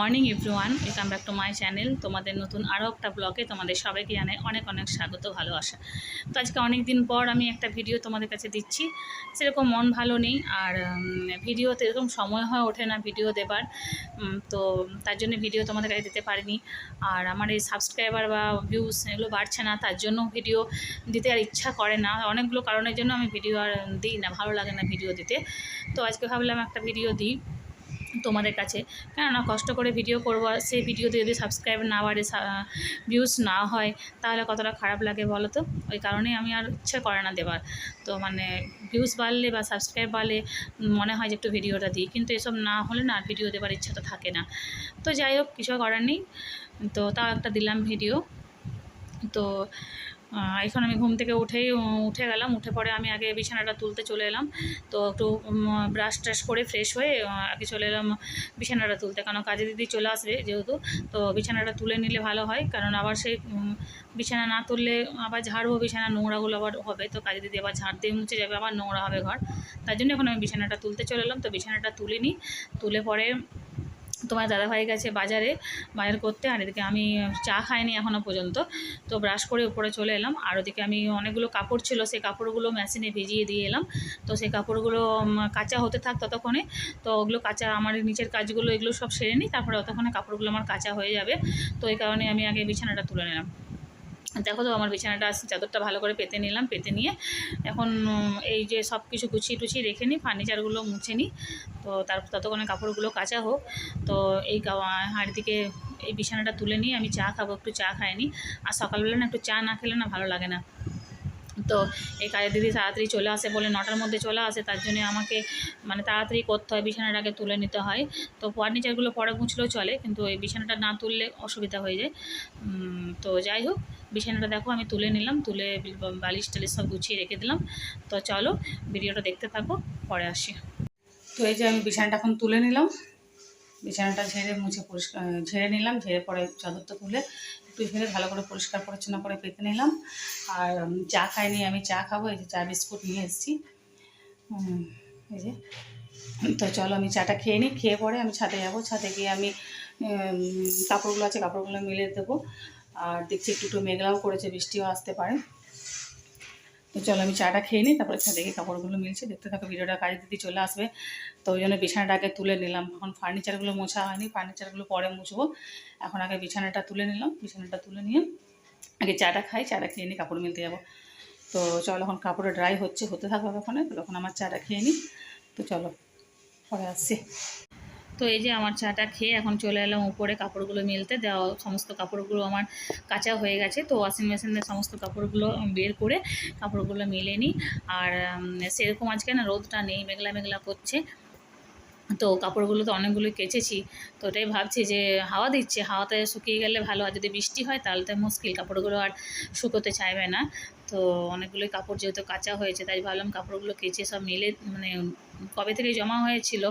Morning everyone, welcome back to my channel. তোমাদের নতুন আরও একটা ব্লগে তোমাদের সবাইকে জানাই অনেক অনেক স্বাগত, ভালোবাসা। তো আজকে অনেক দিন পর আমি একটা ভিডিও তোমাদের কাছে দিচ্ছি। সেরকম মন ভালো নেই, আর ভিডিওতে এরকম সময় হয়ে ওঠে না ভিডিও দেবার, তো তার জন্য ভিডিও তোমাদের কাছে দিতে পারিনি। আর আমার এই সাবস্ক্রাইবার বা ভিউজ এগুলো বাড়ছে না, তার জন্য ভিডিও দিতে আর ইচ্ছা করে না। অনেকগুলো কারণের জন্য আমি ভিডিও আর দিই না, ভালো লাগে না ভিডিও দিতে। তো আজকে ভাবলাম একটা ভিডিও দিই তোমাদের কাছে, কেননা কষ্ট করে ভিডিও করবো, সেই ভিডিওতে যদি সাবস্ক্রাইব না বাড়ে, ভিউজ না হয়, তাহলে কতটা খারাপ লাগে বলো তো। ওই কারণেই আমি আর ইচ্ছে করে না দেবার। তো মানে ভিউজ বাড়লে বা সাবস্ক্রাইব বাড়লে মনে হয় যে একটু ভিডিওটা দিই, কিন্তু এসব না হলে না ভিডিও দেবার ইচ্ছাটা থাকে না। তো যাই হোক, কিছু করার নেই, তো তাও একটা দিলাম ভিডিও। তো এখন আমি ঘুম থেকে উঠে গেলাম। উঠে পরে আমি আগে বিছানাটা তুলতে চলে এলাম। তো একটু ব্রাশ ট্রাশ করে ফ্রেশ হয়ে আগে চলে এলাম বিছানাটা তুলতে, কারণ কাজে দিদি চলে আসবে যেহেতু। তো বিছানাটা তুলে নিলে ভালো হয়, কারণ আবার সেই বিছানা না তুললে আবার ঝাড়বো, বিছানা নোংরাগুলো আবার হবে, তো কাজে দিদি আবার ঝাড় দিয়ে মুছে যাবে, আবার নোংরা হবে ঘর। তার জন্য এখন আমি বিছানাটা তুলতে চলে এলাম। তো বিছানাটা তুলে নিই, তুলে পরে তোমার দাদাভাই গেছে বাজার করতে, আর এদিকে আমি চা খাইনি এখনও পর্যন্ত। তো ব্রাশ করে উপরে চলে এলাম, আর ওদিকে আমি অনেকগুলো কাপড় ছিল, সেই কাপড়গুলো মেশিনে ভিজিয়ে দিয়ে এলাম। তো সেই কাপড়গুলো কাঁচা হতে থাক ততক্ষণে। তো ওগুলো কাঁচা, আমার নিচের কাজগুলো এগুলো সব সেরে নিই, তারপরে ততক্ষণে কাপড়গুলো আমার কাঁচা হয়ে যাবে। তো এই কারণে আমি আগে বিছানাটা তুলে নিলাম। দেখো তো আমার বিছানাটা চাদরটা ভালো করে পেতে নিলাম, পেতে নিয়ে এখন এই যে সব কিছু গুছিয়ে টুছিয়ে রেখে নিই, ফার্নিচারগুলো মুছে নিই। তো তারপর ততক্ষণে কাপড়গুলো কাচা হোক। তো এই হাঁড়ি থেকে এই বিছানাটা তুলে নিয়ে আমি চা খাবো, একটু চা খাইনি। আর সকালবেলা না একটু চা না খেলে না ভালো লাগে না। তো এই কাজের দিদি তাড়াতাড়ি চলে আসে বলে, 9টার মধ্যে চলে আসে, তার জন্য আমাকে মানে তাড়াতাড়ি করতে হয়, বিছানার আগে তুলে নিতে হয়। তো ফার্নিচারগুলো পরে মুছলেও চলে, কিন্তু এই বিছানাটা না তুললে অসুবিধা হয়ে যায়। তো যাই হোক, বিছানাটা দেখো আমি তুলে নিলাম, তুলে বালিশ টালিশ সব গুছিয়ে রেখে দিলাম। তো চলো ভিডিওটা দেখতে থাকো, পরে আসি। তো এই যে আমি বিছানাটা এখন তুলে নিলাম, বিছানাটা ঝেড়ে মুছে ঝেড়ে নিলাম, ঝেড়ে পরে চাদরটা তুলে একটু ঝেড়ে ভালো করে পরিষ্কার পরিচ্ছন্ন করে পেতে নিলাম। আর চা খাইনি, আমি চা খাবো। এই যে চা বিস্কুট নিয়ে এসেছি, এই যে। তো চলো আমি চাটা খেয়ে নিই, খেয়ে পরে আমি ছাদে যাবো। ছাদে গিয়ে আমি কাপড়গুলো আছে, কাপড়গুলো মিলে দেবো। আর দেখছি একটু মেঘলাও করেছে, বৃষ্টিও আসতে পারে। তো চলো আমি চাটা খেয়ে নিই, তারপরে ছাদে গিয়ে কাপড়গুলো মিলছে, দেখতে থাকো ভিডিওটা। কাজে দিদি চলে আসবে, তো ওই জন্য বিছানাটা আগে তুলে নিলাম। এখন ফার্নিচারগুলো মোছা হয়নি, ফার্নিচারগুলো পরে মুছবো। এখন আগে বিছানাটা তুলে নিলাম, বিছানাটা তুলে নিয়ে আগে চাটা খাই, চাটা খেয়ে নিই, কাপড় মিলতে যাবো। তো চলো এখন কাপড়ে ড্রাই হতে থাকো তখন আমার চাটা খেয়ে নিই। তো চলো পরে আসছি। তো এই যে আমার চাটা খেয়ে এখন চলে এলাম উপরে কাপড়গুলো মেলতে। দেওয়া সমস্ত কাপড়গুলো আমার কাঁচা হয়ে গেছে, তো ওয়াশিং মেশিনে সমস্ত কাপড়গুলো বের করে কাপড়গুলো মেলে নিই। আর সেরকম আজকে না রোদটা নেই, মেঘলা মেঘলা করছে। তো কাপড়গুলো তো অনেকগুলোই কেচেছি, তো ওটাই ভাবছি যে হাওয়া দিচ্ছে, হাওয়াতে শুকিয়ে গেলে ভালো। আর যদি বৃষ্টি হয় তাহলে তো মুশকিল, কাপড়গুলো আর শুকোতে চাইবে না। তো অনেকগুলোই কাপড় যেহেতু কাঁচা হয়েছে, তাই ভাবলাম কাপড়গুলো কেচে সব মেলে, মানে কবে থেকে জমা হয়েছিল,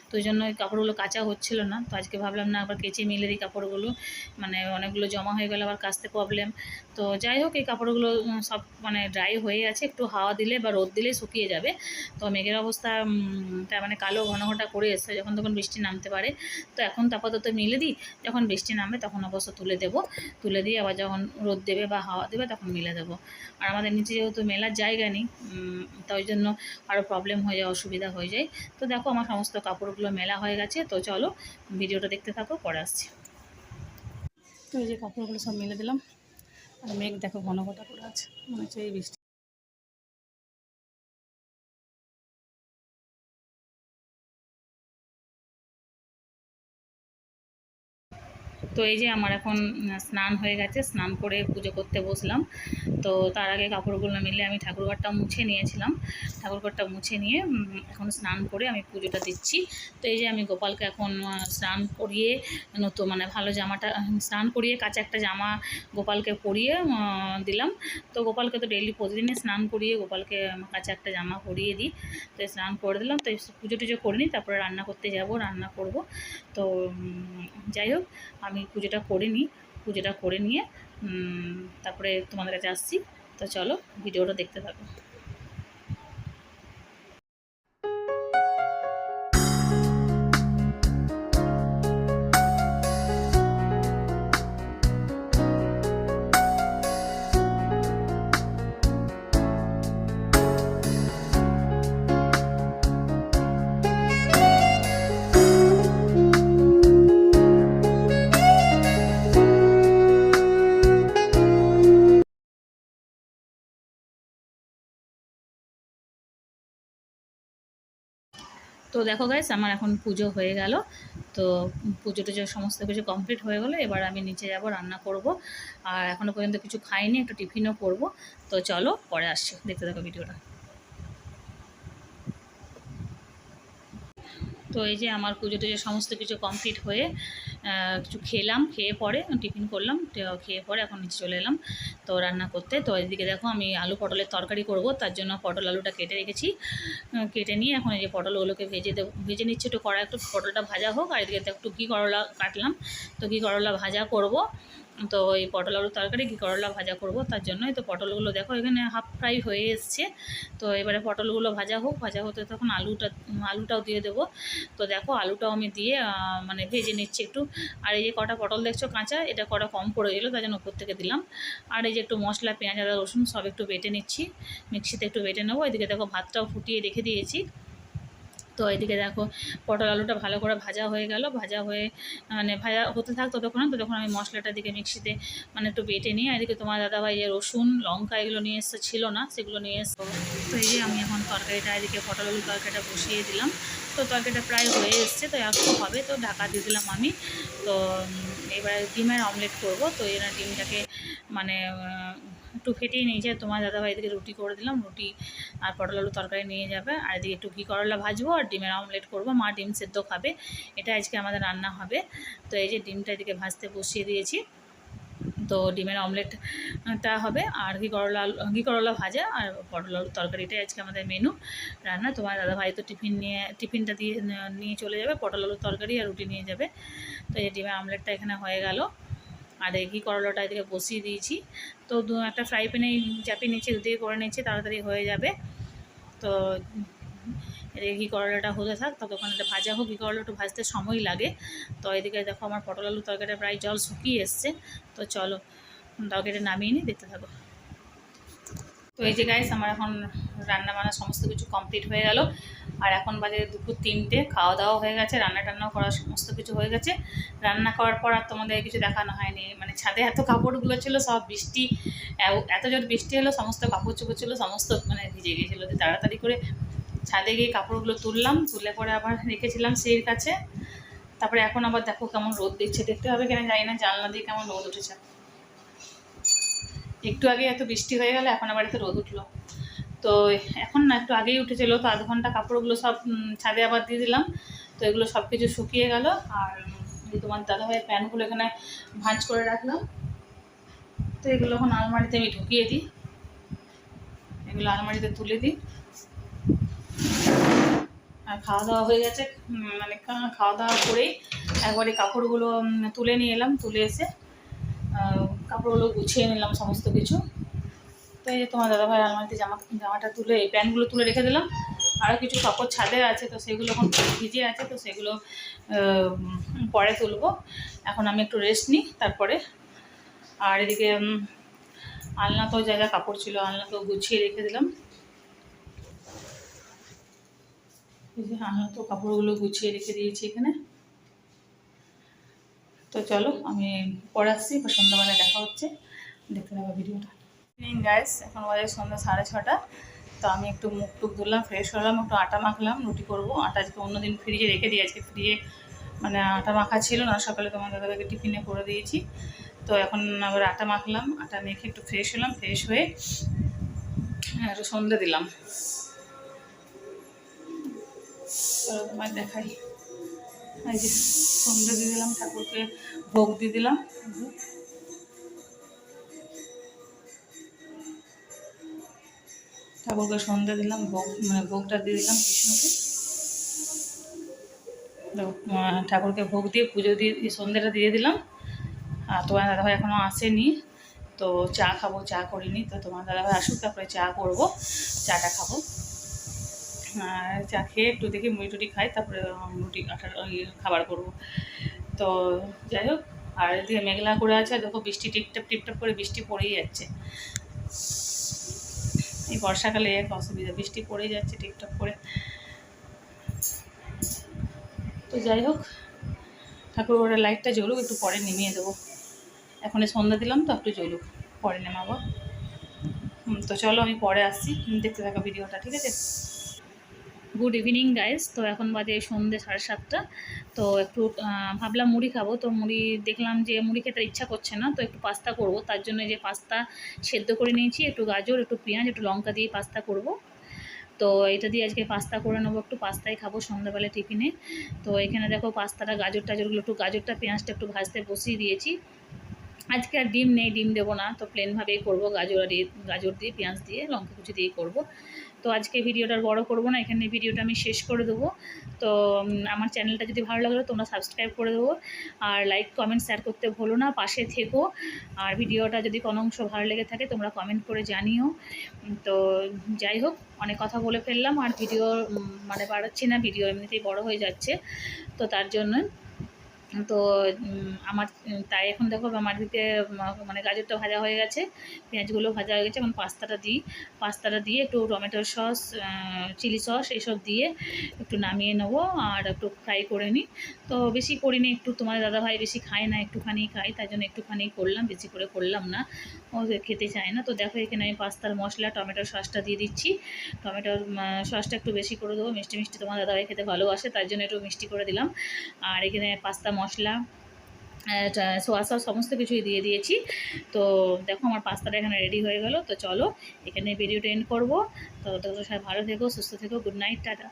তো ওই জন্য ওই কাপড়গুলো কাচা হচ্ছিল না। তো আজকে ভাবলাম না, আবার কেচে মেলে দিই কাপড়গুলো, মানে অনেকগুলো জমা হয়ে গেলে আবার কাচতে প্রবলেম। তো যাই হোক, এই কাপড়গুলো সব মানে ড্রাই হয়ে আছে, একটু হাওয়া দিলে বা রোদ দিলেই শুকিয়ে যাবে। তো মেঘের অবস্থা তার মানে কালো ঘন ঘটা করে এসছে, যখন তখন বৃষ্টি নামতে পারে। তো এখন আপাতত মেলে দিই, যখন বৃষ্টি নামবে তখন অবশ্য তুলে দেবো। তুলে দিয়ে আবার যখন রোদ দেবে বা হাওয়া দেবে তখন মেলে দেবো। আর আমাদের নিচে যেহেতু মেলার জায়গা নেই, তো ওই জন্য আরও প্রবলেম হয়ে যায়, অসুবিধা হয়ে যায়। তো দেখো আমার সমস্ত কাপড়গুলো মেলা হয়ে গেছে। তো চলো ভিডিওটা দেখতে থাকো, পরে আসছি। তো এই যে কাপড়গুলো সব মেলে দিলাম, আর মেঘ দেখো ঘন ঘটা করে আছে, মনে হচ্ছে এই বৃষ্টি। তো এই যে আমার এখন স্নান হয়ে গেছে, স্নান করে পুজো করতে বসলাম। তো তার আগে কাপড়গুলো মিলে আমি ঠাকুরঘরটা মুছে নিয়েছিলাম, ঠাকুরঘরটা মুছে নিয়ে এখন স্নান করে আমি পুজোটা দিচ্ছি। তো এই যে আমি গোপালকে এখন স্নান করিয়ে নতুন মানে ভালো জামাটা স্নান করিয়ে কাঁচা একটা জামা গোপালকে পরিয়ে দিলাম। তো গোপালকে তো ডেইলি প্রতিদিনই স্নান করিয়ে গোপালকে কাঁচা একটা জামা পরিয়ে দিই। তো স্নান করে দিলাম, তো পুজো টুজো করে নিই, তারপরে রান্না করতে যাব, রান্না করব। তো যাই হোক, আমি পুজোটা করে নিই, পুজোটা করে নিয়ে তারপরে তোমাদের কাছে আসছি। তো চলো ভিডিওটা দেখতে থাকো। তো দেখো গাইস, আমার এখন পুজো হয়ে গেল। তো পুজো টুজো সমস্ত কিছু কমপ্লিট হয়ে গেলো। এবার আমি নিচে যাব, রান্না করব। আর এখনও পর্যন্ত কিছু খাইনি, একটু টিফিনও করব। তো চলো পরে আসছি, দেখতে থাকো ভিডিওটা। তো এই যে আমার পুজো টুজো সমস্ত কিছু কমপ্লিট হয়ে কিছু খেলাম, খেয়ে পরে টিফিন করলাম, খেয়ে পরে এখন নিচে চলে এলাম তো রান্না করতে। তো এদিকে দেখো আমি আলু পটলের তরকারি করব, তার জন্য পটল আলুটা কেটে রেখেছি। কেটে নিয়ে এখন এই যে পটলগুলোকে ভেজে নিচ্ছি, একটু কড়া একটু পটলটা ভাজা হোক। আর এদিকে একটু ঘি করলা কাটলাম, তো ঘি করলা ভাজা করব। তো এই পটল আলুর তরকারি ঘি করলা ভাজা করব, তার জন্যই তো পটলগুলো দেখো এখানে হাফ ফ্রাই হয়ে এসছে। তো এবারে পটলগুলো ভাজা হোক, ভাজা হতে তখন আলুটাও দিয়ে দেবো। তো দেখো আলুটাও আমি দিয়ে মানে ভেজে নিচ্ছি একটু। আর এই যে কটা পটল দেখছো কাঁচা, এটা কটা কম পড়ে গেলো, তার জন্য উপর থেকে দিলাম। আর এই যে একটু মশলা, পেঁয়াজ, আদা, রসুন সব একটু বেটে নিচ্ছি, মিক্সিতে একটু বেটে নেবো। এদিকে দেখো ভাতটাও ফুটিয়ে রেখে দিয়েছি। তো এদিকে দেখো পটল আলুটা ভালো করে ভাজা হয়ে গেল, ভাজা হয়ে মানে ভাজা হতে থাক ততক্ষণ আমি মশলাটা দিকে মিক্সিতে মানে একটু বেটে নিয়ে, এদিকে তোমার দাদাভাই যে রসুন লঙ্কা এগুলো নিয়ে এসছে, ছিল না সেগুলো নিয়ে এসছো। তো এই যে আমি এখন তরকারিটা এদিকে পটল আলুর তরকারিটা বসিয়ে দিলাম। তো তরকারিটা প্রায় হয়ে এসছে, তো একটু হবে, তো ঢাকা দিয়ে দিলাম আমি। তো এবার ডিমের অমলেট করব। তো এরা ডিমটাকে মানে একটু ফেটিয়ে নিয়েছে, তোমার দাদাভাই এদিকে রুটি করে দিলাম, রুটি আর পটল আলু তরকারি নিয়ে যাবে। আর এদিকে একটু ঘি করলা ভাজবো আর ডিমের অমলেট করবো, মা ডিম সেদ্ধ খাবে, এটা আজকে আমাদের রান্না হবে। তো এই যে ডিমটা এদিকে ভাজতে বসিয়ে দিয়েছি। তো ডিমের অমলেটটা হবে আর ঘি করলা ভাজা আর পটল আলুর তরকারিটাই আজকে আমাদের মেনু রান্না। তোমার দাদাভাই তো টিফিনটা নিয়ে চলে যাবে, পটল আলুর তরকারি আর রুটি নিয়ে যাবে। তো এই ডিমের অমলেটটা এখানে হয়ে গেল। আর এই ঘি করলাটা এদিকে বসিয়ে দিয়েছি। তো একটা ফ্রাই প্যানেই চাপিয়ে নিচ্ছি, দুদিকে করে নিচ্ছি, তাড়াতাড়ি হয়ে যাবে। তো এদিকে ঘি করলাটা হতে থাক, ততক্ষণ এটা ভাজা হোক। ঘি করলা একটু ভাজতে সময় লাগে। তো এদিকে দেখো আমার পটল আলু তরকারিটা প্রায় জল শুকিয়ে এসছে। তো চলো তরকারিটা নামিয়ে নিই, দেখতে থাকো। তো এই যে গাইস, আমার এখন রান্না বান্না সমস্ত কিছু কমপ্লিট হয়ে গেল। আর এখন বাজে দুপুর 3টে, খাওয়া দাওয়া হয়ে গেছে, রান্না টান্নাও করা সমস্ত কিছু হয়ে গেছে। রান্না করার পর আর তোমাদের কিছু দেখানো হয়নি, মানে ছাদে এত কাপড়গুলো ছিল, সব বৃষ্টি, এত জোর বৃষ্টি হলো, সমস্ত কাপড় চোপড় ছিল সমস্ত মানে ভিজে গিয়েছিলো। তাড়াতাড়ি করে ছাদে গিয়ে কাপড়গুলো তুলে পরে আবার রেখেছিলাম সেই কাছে। তারপরে এখন আবার দেখো কেমন রোদ দিচ্ছে, দেখতে হবে কিনা জানি না, জানলা দিয়ে কেমন রোদ উঠেছে। একটু আগে এত বৃষ্টি হয়ে গেল, এখন আবার এত রোদ উঠলো। তো এখন না একটু আগেই উঠেছিল, তো আধ ঘন্টা কাপড়গুলো সব ছাদে আবার দিয়ে দিলাম। তো এগুলো সব কিছু শুকিয়ে গেল। আর তোমার দাদাভাইয়ের প্যান্টগুলো এখানে ভাঁজ করে রাখলাম। তো এগুলো এখন আলমারিতে আমি ঢুকিয়ে দিই, এগুলো আলমারিতে তুলে দিই। আর খাওয়া দাওয়া হয়ে গেছে, মানে খাওয়া দাওয়া করেই একবারে কাপড়গুলো তুলে নিয়ে এলাম, তুলে এসে কাপড়গুলো গুছিয়ে নিলাম সমস্ত কিছু। তো এই যে তোমার দাদাভাই আলমারিতে জামাটা তুলে, এই প্যান্টগুলো তুলে রেখে দিলাম। আরও কিছু কাপড় ছাদে আছে, তো সেগুলো এখন ভিজে আছে, তো সেগুলো পরে তুলবো। এখন আমি একটু রেস্ট নিই তারপরে। আর এদিকে আলনাতেও যা যা কাপড় ছিল আলনাতেও গুছিয়ে রেখে দিলাম। এই যে আলনাতেও কাপড়গুলো গুছিয়ে রেখে দিয়েছি এখানে। তো চলো আমি পরে আসছি, বা সন্ধ্যাবেলায় দেখা হচ্ছে, দেখতে থাকো ভিডিওটা। গাইস, এখন বাজে সন্ধ্যা 6:30। তো আমি একটু মুখ টুক ধুলাম, ফ্রেশ হলাম, একটু আটা মাখলাম, রুটি করবো। আটা আজকে অন্যদিন ফ্রিজে রেখে দিই, আজকে ফ্রিজে মানে আটা মাখা ছিল না, সকালে তোমার দাদাকে টিফিনে করে দিয়েছি। তো এখন আবার আটা মাখলাম, আটা মেখে একটু ফ্রেশ হলাম, ফ্রেশ হয়ে একটু সন্ধ্যে দিলাম। তোমার দেখাই, এই যে সন্ধ্যে দিয়ে দিলাম, ঠাকুরকে ভোগ দিয়ে দিলাম। ঠাকুরকে সন্ধ্যে দিলাম, ভোগটা দিয়ে দিলাম কৃষ্ণকে। ঠাকুরকে ভোগ দিয়ে পুজো দিয়ে সন্ধ্যেটা দিয়ে দিলাম। আর তোমার দাদাভাই এখনও আসেনি, তো চা খাবো, চা করিনি। তো তোমার দাদাভাই আসুক, তারপরে চা করবো, চাটা খাবো। আর চা খেয়ে একটু দেখি মুড়ি টুটি খাই, তারপরে রুটি খাবার করবো। তো যাই হোক, আর এদিকে মেঘলা করে আছে, দেখো বৃষ্টি টিপটাপ করে বৃষ্টি পড়েই যাচ্ছে। এই বর্ষাকালে এক অসুবিধা, বৃষ্টি পড়েই যাচ্ছে টিপটাপ করে। তো যাই হোক, ঠাকুর ঘরের লাইটটা জ্বলুক, একটু পরে নেমিয়ে দেবো। এখন সন্ধ্যা দিলাম, তো একটু জ্বলুক, পরে নেমাবো। তো চলো আমি পরে আসছি, দেখতে থাকো ভিডিওটা, ঠিক আছে। Good evening guys. তো এখন বাজে সন্ধ্যে 7:30। তো একটু ভাবলাম মুড়ি খাবো, তো মুড়ি দেখলাম যে মুড়ি খেতে ইচ্ছা করছে না, তো একটু পাস্তা করব। তার জন্য যে পাস্তা সেদ্ধ করে নিয়েছি, একটু গাজর, একটু পেঁয়াজ, একটু লঙ্কা দিয়ে পাস্তা করব। তো এটা দিয়ে আজকে পাস্তা করে নেবো, একটু পাস্তাই খাবো সন্ধ্যাবেলা টিফিনে। তো এখানে দেখো পাস্তাটা গাজর টাজরগুলো একটু গাজরটা পেঁয়াজটা একটু ভাজতে বসিয়ে দিয়েছি। আজকে আর ডিম নেই, ডিম দেবো না, তো প্লেনভাবেই করবো, গাজর দিয়ে পেঁয়াজ দিয়ে লঙ্কা কুচি দিয়ে করব। তো আজকে ভিডিওটা বড় করব না, এখানে ভিডিওটা আমি শেষ করে দেবো। তো আমার চ্যানেলটা যদি ভালো লাগে তোমরা সাবস্ক্রাইব করে দেবো, আর লাইক কমেন্ট শেয়ার করতে ভুলো না, পাশে থেকো। আর ভিডিওটা যদি কোনো অংশ ভালো লেগে থাকে তোমরা কমেন্ট করে জানিও। তো যাই হোক, অনেক কথা বলে ফেললাম, আর ভিডিও মানে বাড়াচ্ছি না, ভিডিও এমনিতেই বড় হয়ে যাচ্ছে, তো তার জন্য। তো আমার তাই এখন দেখো আমার দিকে মানে গাজরটা ভাজা হয়ে গেছে, পেঁয়াজগুলো ভাজা হয়ে গেছে। এখন পাস্তাটা দিয়ে একটু টমেটো সস, চিলি সস এসব দিয়ে একটু নামিয়ে নেবো, আর একটু ফ্রাই করে নিই। তো বেশি করিনি, একটু তোমাদের দাদাভাই বেশি খায় না, একটুখানি খাই, তাই জন্য একটুখানি করলাম, বেশি করে করলাম না, ও খেতে চায় না। তো দেখো এখানে আমি পাস্তার মশলা টমেটোর সসটা দিয়ে দিচ্ছি। টমেটোর সসটা একটু বেশি করে দেবো, মিষ্টি মিষ্টি তোমার দাদাভাই খেতে ভালোবাসে, তার জন্য একটু মিষ্টি করে দিলাম। আর এখানে পাস্তা মশলা, সোয়া সস সমস্ত কিছুই দিয়ে দিয়েছি। তো দেখো আমার পাস্তাটা এখানে রেডি হয়ে গেল। তো চলো এখানে ভিডিওটা এন্ড করবো। তো তোমরা সবাই ভালো থেকো, সুস্থ থেকো, গুড নাইট, টাটা।